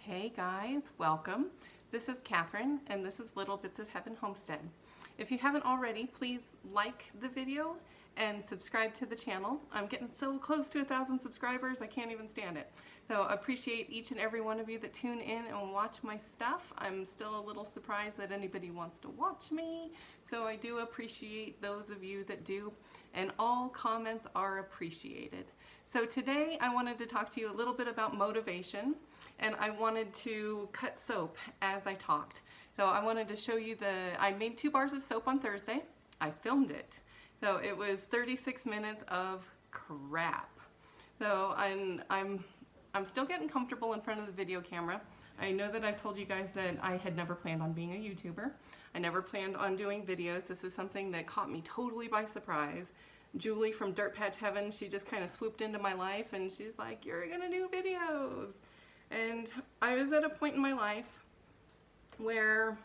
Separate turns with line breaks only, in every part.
Hey guys, welcome. This is Kathryn and this is Little Bits of Heaven Homestead. If you haven't already, please like the video and subscribe to the channel. I'm getting so close to 1,000 subscribers, I can't even stand it. So I appreciate each and every one of you that tune in and watch my stuff. I'm still a little surprised that anybody wants to watch me, so I do appreciate those of you that do, and all comments are appreciated. So today I wanted to talk to you a little bit about motivation, and I wanted to cut soap as I talked. So I wanted to show you I made 2 bars of soap on Thursday. I filmed it. So it was 36 minutes of crap. So I'm still getting comfortable in front of the video camera. I know that I've told you guys that I had never planned on being a YouTuber. I never planned on doing videos. This is something that caught me totally by surprise. Julie from Dirt Patch Heaven, she just kind of swooped into my life and she's like, "You're gonna do videos." And I was at a point in my life where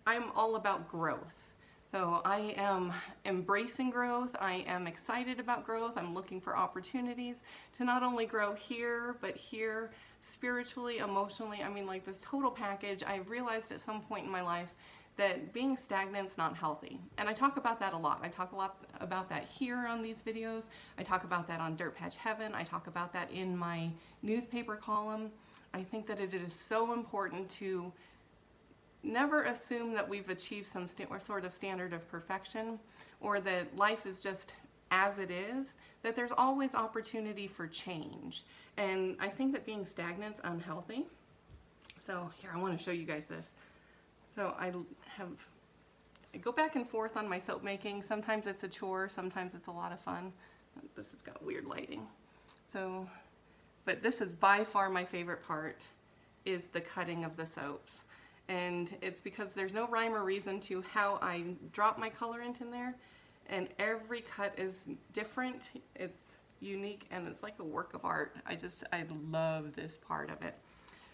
I'm all about growth. So I am embracing growth, I am excited about growth, I'm looking for opportunities to not only grow here, but here spiritually, emotionally, I mean like this total package. I realized at some point in my life that being stagnant is not healthy. And I talk about that a lot. I talk a lot about that here on these videos. I talk about that on Dirt Patch Heaven. I talk about that in my newspaper column. I think that it is so important to never assume that we've achieved some sort of standard of perfection, or that life is just as it is, that there's always opportunity for change. And I think that being stagnant is unhealthy. So here, I want to show you guys this. So I go back and forth on my soap making. Sometimes it's a chore, sometimes it's a lot of fun. This has got weird lighting. So, but this is by far my favorite part, is the cutting of the soaps. And it's because there's no rhyme or reason to how I drop my colorant in there. And every cut is different, it's unique, and it's like a work of art. I love this part of it.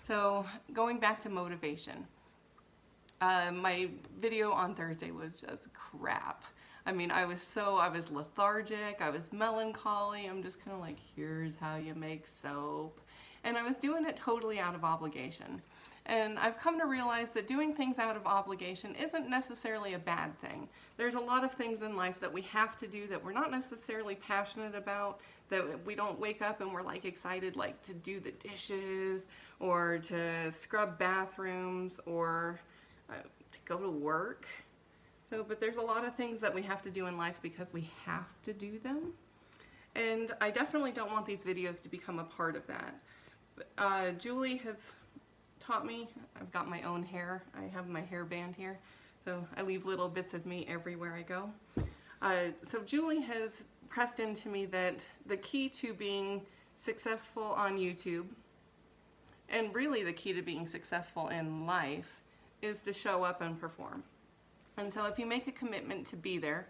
So going back to motivation. My video on Thursday was just crap. I mean, I was lethargic, I was melancholy. I'm just kind of like, here's how you make soap. And I was doing it totally out of obligation. And I've come to realize that doing things out of obligation isn't necessarily a bad thing. There's a lot of things in life that we have to do that we're not necessarily passionate about, that we don't wake up and we're like excited like to do the dishes or to scrub bathrooms or to go to work. So, but there's a lot of things that we have to do in life because we have to do them. And I definitely don't want these videos to become a part of that. Julie has taught me, I've got my own hair. I have my hairband here. So I leave little bits of me everywhere I go. So Julie has pressed into me that the key to being successful on YouTube, and really the key to being successful in life, is to show up and perform. And so if you make a commitment to be there,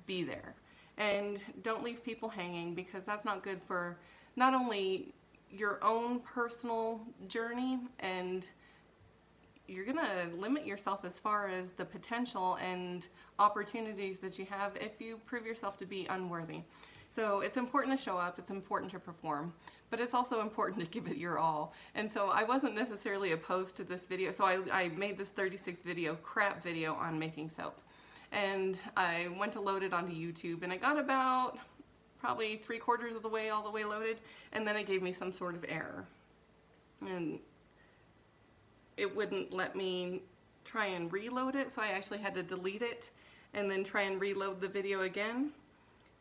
be there. And don't leave people hanging, because that's not good for not only your own personal journey, and you're gonna limit yourself as far as the potential and opportunities that you have if you prove yourself to be unworthy. So it's important to show up, it's important to perform, but it's also important to give it your all. And so I wasn't necessarily opposed to this video. So I made this 36 crap video on making soap. And I went to load it onto YouTube, and I got about probably 3/4 of the way, all the way loaded, and then it gave me some sort of error. And it wouldn't let me try and reload it, so I actually had to delete it and then try and reload the video again.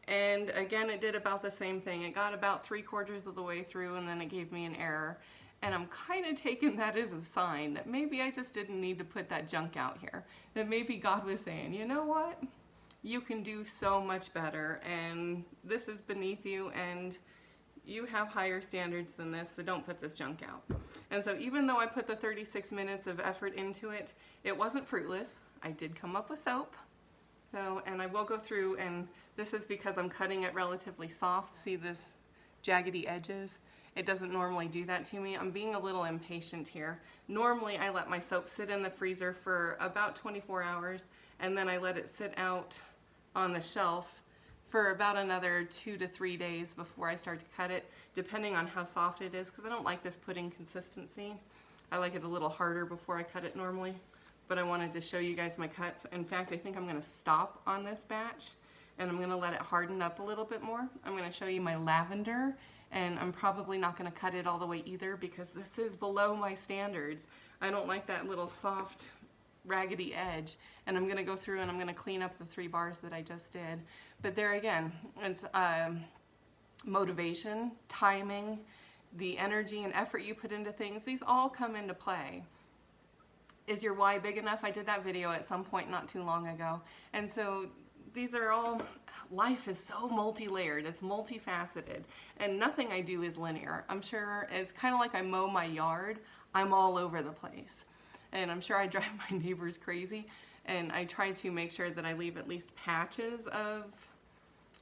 And again, it did about the same thing. It got about 3/4 of the way through, and then it gave me an error. And I'm kind of taking that as a sign that maybe I just didn't need to put that junk out here. That maybe God was saying, you know what? You can do so much better, and this is beneath you, and you have higher standards than this, so don't put this junk out. And so even though I put the 36 minutes of effort into it, it wasn't fruitless. I did come up with soap. So, and I will go through, and this is because I'm cutting it relatively soft. See this jaggedy edges? It doesn't normally do that to me. I'm being a little impatient here. Normally I let my soap sit in the freezer for about 24 hours, and then I let it sit out on the shelf for about another 2 to 3 days before I start to cut it, depending on how soft it is, because I don't like this pudding consistency. I like it a little harder before I cut it normally, but I wanted to show you guys my cuts. In fact, I think I'm going to stop on this batch and I'm going to let it harden up a little bit more. I'm going to show you my lavender, and I'm probably not going to cut it all the way either because this is below my standards. I don't like that little soft raggedy edge, and I'm going to go through and I'm going to clean up the 3 bars that I just did. But there again, it's motivation, timing, the energy and effort you put into things, these all come into play. Is your why big enough? I did that video at some point not too long ago, and so these are all, life is so multi-layered, it's multifaceted, and nothing I do is linear. I'm sure it's kind of like I mow my yard, I'm all over the place. And I'm sure I drive my neighbors crazy, and I try to make sure that I leave at least patches of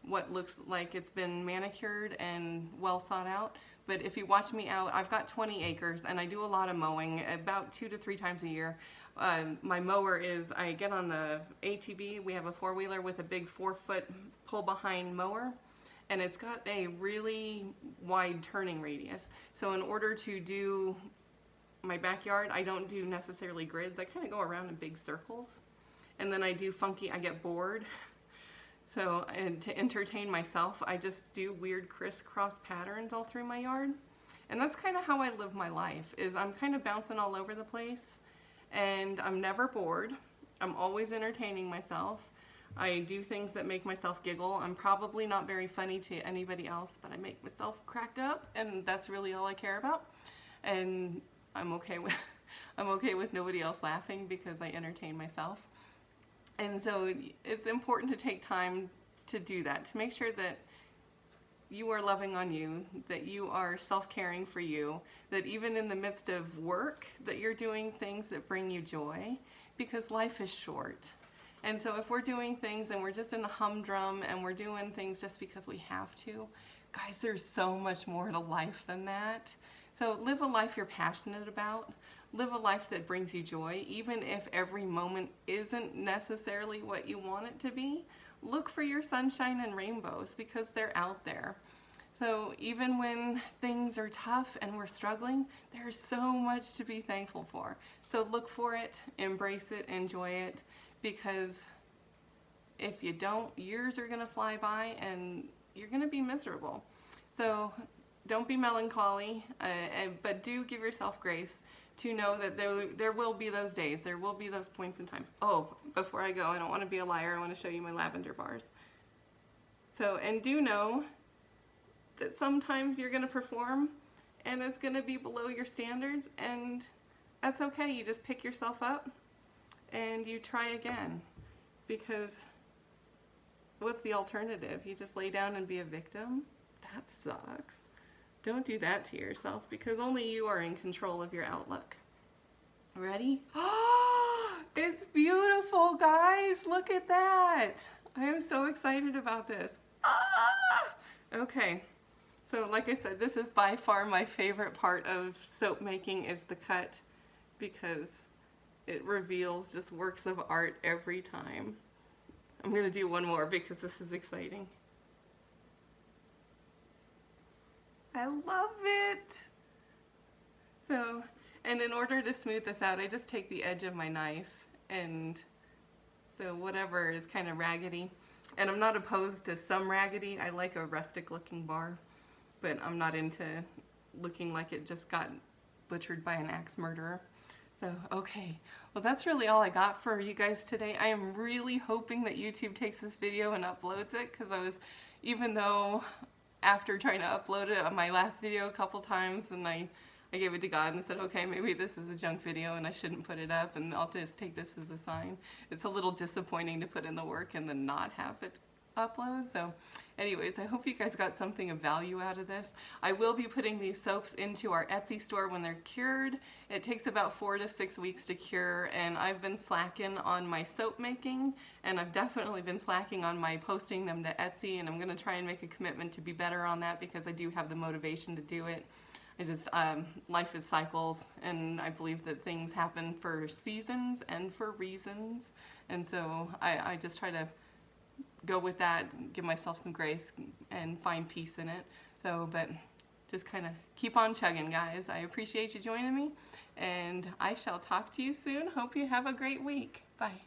what looks like it's been manicured and well thought out. But if you watch me out, I've got 20 acres and I do a lot of mowing, about 2 to 3 times a year. My mower is, I get on the ATV, we have a 4-wheeler with a big 4-foot pull behind mower, and it's got a really wide turning radius. So in order to do my backyard, I don't do necessarily grids. I kind of go around in big circles, and then I do funky, I get bored. So, and to entertain myself, I just do weird crisscross patterns all through my yard. And that's kind of how I live my life, is I'm kind of bouncing all over the place, and I'm never bored. I'm always entertaining myself. I do things that make myself giggle. I'm probably not very funny to anybody else, but I make myself crack up, and that's really all I care about. And I'm okay with nobody else laughing because I entertain myself. And so it's important to take time to do that, to make sure that you are loving on you, that you are self-caring for you, that even in the midst of work, that you're doing things that bring you joy, because life is short. And so if we're doing things and we're just in the humdrum and we're doing things just because we have to, guys, there's so much more to life than that. So live a life you're passionate about. Live a life that brings you joy, even if every moment isn't necessarily what you want it to be. Look for your sunshine and rainbows because they're out there. So even when things are tough and we're struggling, there's so much to be thankful for. So look for it, embrace it, enjoy it, because if you don't, years are going to fly by and you're going to be miserable. So don't be melancholy, but do give yourself grace to know that there will be those days, there will be those points in time. Oh, before I go, I don't want to be a liar, I want to show you my lavender bars. So, and do know that sometimes you're going to perform and it's going to be below your standards, and that's okay. You just pick yourself up and you try again, because what's the alternative? You just lay down and be a victim? That sucks. Don't do that to yourself, because only you are in control of your outlook. Ready? Oh, it's beautiful, guys. Look at that. I am so excited about this. Ah! Okay. So like I said, this is by far my favorite part of soap making, is the cut, because it reveals just works of art every time. I'm going to do one more because this is exciting. I love it. So, and in order to smooth this out, I just take the edge of my knife, and so whatever is kind of raggedy, and I'm not opposed to some raggedy. I like a rustic looking bar, but I'm not into looking like it just got butchered by an axe murderer. So, okay, well, that's really all I got for you guys today. I am really hoping that YouTube takes this video and uploads it, because even though after trying to upload it on my last video a couple times, and I gave it to God and said, okay, maybe this is a junk video and I shouldn't put it up, and I'll just take this as a sign. It's a little disappointing to put in the work and then not have it upload. So anyways, I hope you guys got something of value out of this. I will be putting these soaps into our Etsy store when they're cured. It takes about 4 to 6 weeks to cure, and I've been slacking on my soap making, and I've definitely been slacking on my posting them to Etsy, and I'm going to try and make a commitment to be better on that, because I do have the motivation to do it. Life is cycles, and I believe that things happen for seasons and for reasons, and so I just try to go with that, give myself some grace and find peace in it. So, but just kind of keep on chugging, guys. I appreciate you joining me, and I shall talk to you soon. Hope you have a great week. Bye.